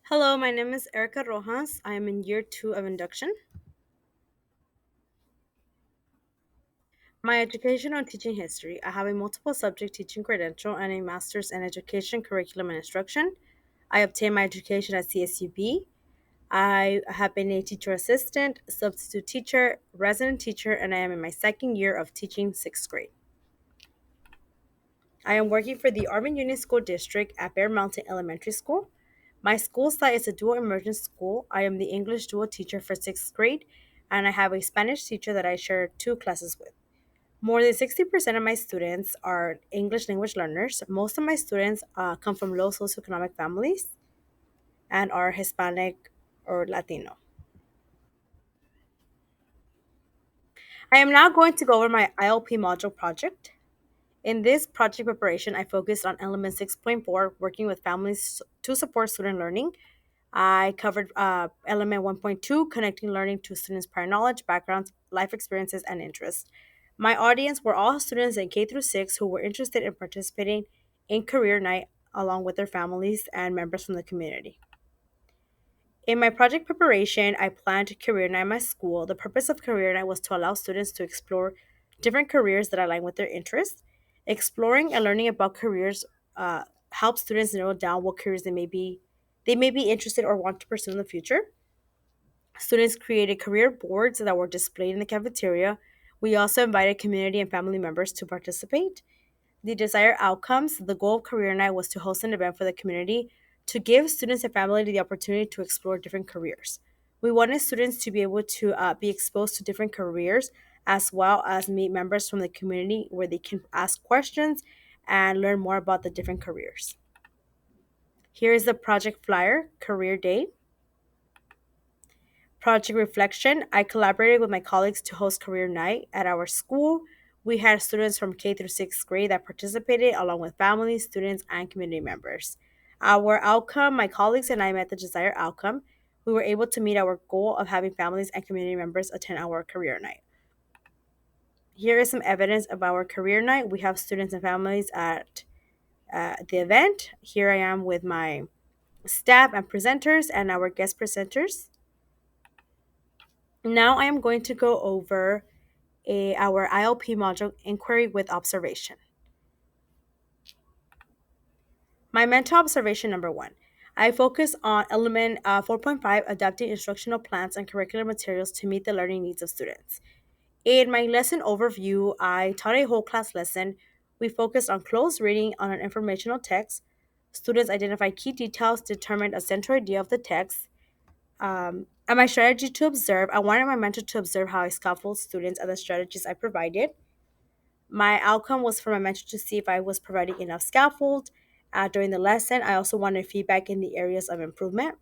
Hello, my name is Erica Rojas. I am in year two of induction. My education on teaching history. I have a multiple subject teaching credential and a master's in education, curriculum, and instruction. I obtained my education at CSUB. I have been a teacher assistant, substitute teacher, resident teacher, and I am in my second year of teaching sixth grade. I am working for the Arvin Union School District at Bear Mountain Elementary School. My school site is a dual immersion school. I am the English dual teacher for sixth grade, and I have a Spanish teacher that I share two classes with. More than 60% of my students are English language learners. Most of my students come from low socioeconomic families and are Hispanic or Latino. I am now going to go over my ILP module project. In this project preparation, I focused on element 6.4, working with families to support student learning. I covered element 1.2, connecting learning to students' prior knowledge, backgrounds, life experiences, and interests. My audience were all students in K through 6 who were interested in participating in career night along with their families and members from the community. In my project preparation, I planned career night at my school. The purpose of career night was to allow students to explore different careers that align with their interests. Exploring and learning about careers helps students narrow down what careers they may be interested or want to pursue in the future. Students created career boards that were displayed in the cafeteria. We also invited community and family members to participate. The desired outcomes, the goal of Career Night was to host an event for the community to give students and family the opportunity to explore different careers. We wanted students to be able to be exposed to different careers as well as meet members from the community where they can ask questions and learn more about the different careers. Here is the project flyer, Career Day. Project Reflection. I collaborated with my colleagues to host Career Night at our school. We had students from K through sixth grade that participated, along with families, students, and community members. Our outcome, my colleagues and I met the desired outcome. We were able to meet our goal of having families and community members attend our Career Night. Here is some evidence of our Career Night. We have students and families at the event. Here I am with my staff and presenters and our guest presenters. Now I am going to go over our ILP module, Inquiry with Observation. My mental observation number one. I focus on element 4.5, adapting instructional plans and curricular materials to meet the learning needs of students. In my lesson overview, I taught a whole class lesson. We focused on close reading on an informational text. Students identified key details, determined a central idea of the text. And my strategy to observe, I wanted my mentor to observe how I scaffold students and the strategies I provided. My outcome was for my mentor to see if I was providing enough scaffold during the lesson. I also wanted feedback in the areas of improvement.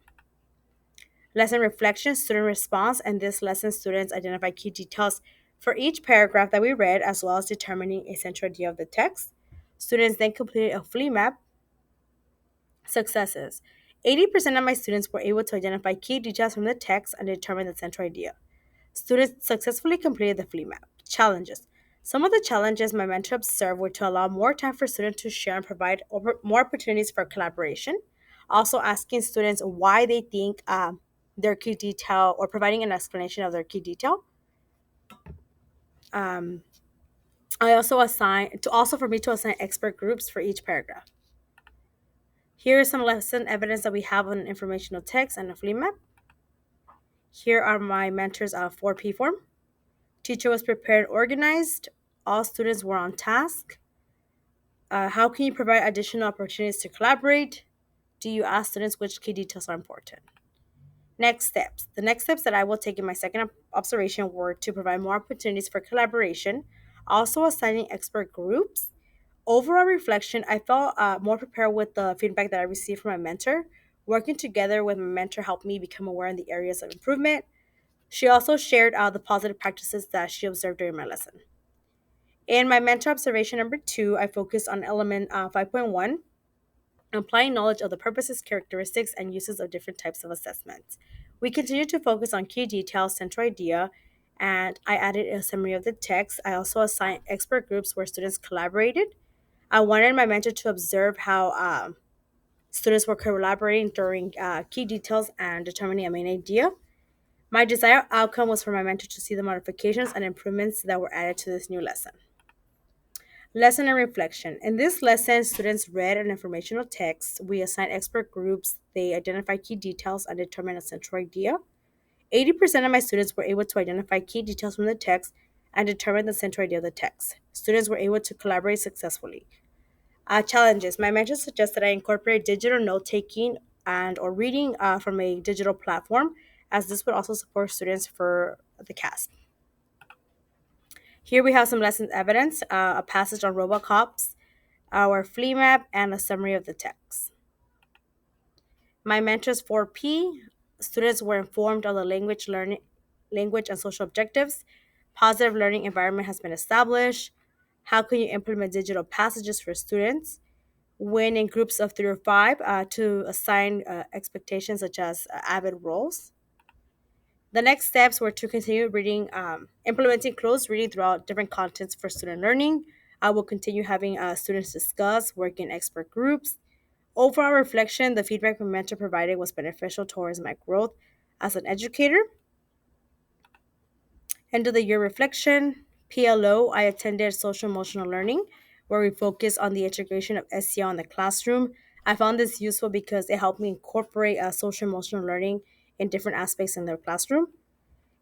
Lesson reflection, student response, and this lesson, students identify key details for each paragraph that we read, as well as determining a central idea of the text. Students then completed a flea map. Successes. 80% of my students were able to identify key details from the text and determine the central idea. Students successfully completed the flea map. Challenges. Some of the challenges my mentor observed were to allow more time for students to share and provide more opportunities for collaboration. Also, asking students why they think their key detail or providing an explanation of their key detail. Um, I also for me to assign expert groups for each paragraph. Here is some lesson evidence that we have on an informational text and a flea map. Here are my mentor's 4P form. Teacher was prepared and organized. All students were on task. How can you provide additional opportunities to collaborate? Do you ask students which key details are important? Next steps. The next steps that I will take in my second observation were to provide more opportunities for collaboration, also assigning expert groups. Overall reflection, I felt more prepared with the feedback that I received from my mentor. Working together with my mentor helped me become aware in the areas of improvement. She also shared the positive practices that she observed during my lesson. In my mentor observation number two, I focused on element 5.1, applying knowledge of the purposes, characteristics, and uses of different types of assessments. We continue to focus on key details, central idea, and I added a summary of the text. I also assigned expert groups where students collaborated. I wanted my mentor to observe how Students were collaborating during key details and determining a main idea. My desired outcome was for my mentor to see the modifications and improvements that were added to this new lesson. Lesson and reflection. In this lesson, students read an informational text. We assigned expert groups. They identified key details and determined a central idea. 80% of my students were able to identify key details from the text and determine the central idea of the text. Students were able to collaborate successfully. Challenges. My mentor suggested I incorporate digital note taking and or reading from a digital platform, as this would also support students for the CASP. Here we have some lessons evidence, a passage on Robocops, our flea map, and a summary of the text. My mentors 4P, students were informed on the language and social objectives. Positive learning environment has been established. How can you implement digital passages for students? When in groups of 3 or 5 to assign expectations such as avid roles. The next steps were to continue reading, implementing closed reading throughout different contents for student learning. I will continue having students discuss, work in expert groups. Overall reflection, the feedback my mentor provided was beneficial towards my growth as an educator. End of the year reflection, PLO, I attended social emotional learning, where we focused on the integration of SEL in the classroom. I found this useful because it helped me incorporate social emotional learning in different aspects in their classroom.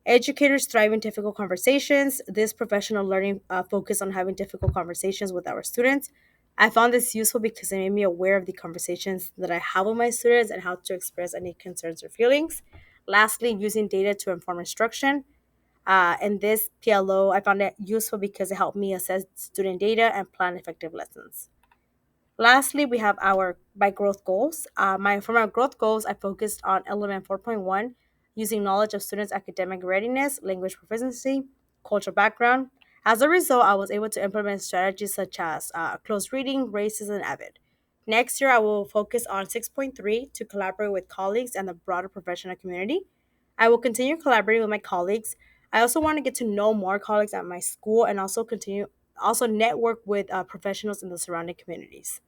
Educators thrive in difficult conversations. This professional learning focused on having difficult conversations with our students. I found this useful because it made me aware of the conversations that I have with my students and how to express any concerns or feelings. Lastly, using data to inform instruction. In this PLO, I found it useful because it helped me assess student data and plan effective lessons. Lastly, we have our by growth goals. For my growth goals, I focused on element 4.1, using knowledge of students' academic readiness, language proficiency, cultural background. As a result, I was able to implement strategies such as close reading, races, and avid. Next year, I will focus on 6.3 to collaborate with colleagues and the broader professional community. I will continue collaborating with my colleagues. I also want to get to know more colleagues at my school and also network with professionals in the surrounding communities.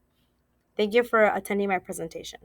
Thank you for attending my presentation.